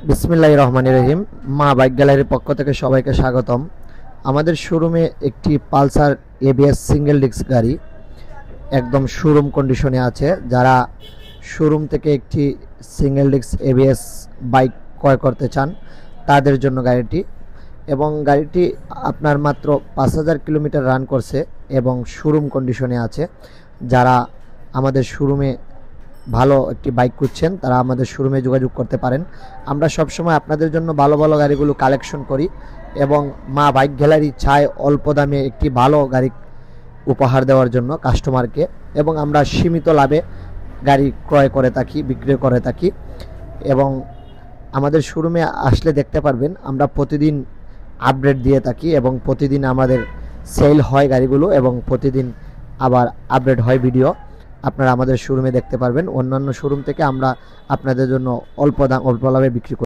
বিসমিল্লাহির রহমানির রহিম। মা বাইক গ্যালারির পক্ষ থেকে সবাইকে স্বাগতম। আমাদের শোরুমে একটি পালসার এবিএস সিঙ্গেল ডিস্ক গাড়ি একদম শোরুম কন্ডিশনে আছে। যারা শোরুম থেকে একটি সিঙ্গেল ডিস্ক এবিএস বাইক ক্রয় করতে চান তাদের জন্য গাড়িটি, এবং গাড়িটি আপনার মাত্র 5000 কিলোমিটার রান করছে এবং শোরুম কন্ডিশনে আছে। যারা আমাদের শোরুমে ভালো একটি বাইক খুঁজছেন তারা আমাদের শোরুমে যোগাযোগ করতে পারেন। আমরা সবসময় আপনাদের জন্য ভালো ভালো গাড়িগুলো কালেকশন করি এবং মা বাইক গ্যালারি চায় অল্প দামে একটি ভালো গাড়ি উপহার দেওয়ার জন্য কাস্টমারকে, এবং আমরা সীমিত লাভে গাড়ি ক্রয় করে থাকি, বিক্রি করে থাকি। এবং আমাদের শোরুমে আসলে দেখতে পারবেন আমরা প্রতিদিন আপডেট দিয়ে থাকি এবং প্রতিদিন আমাদের সেল হয় গাড়িগুলো, এবং প্রতিদিন আবার আপডেট হয় ভিডিও। আপনারা আমাদের শোরুমে দেখতে পারবেন। অন্যান্য শোরুম থেকে আমরা আপনাদের জন্য অল্প লাভে বিক্রি করি।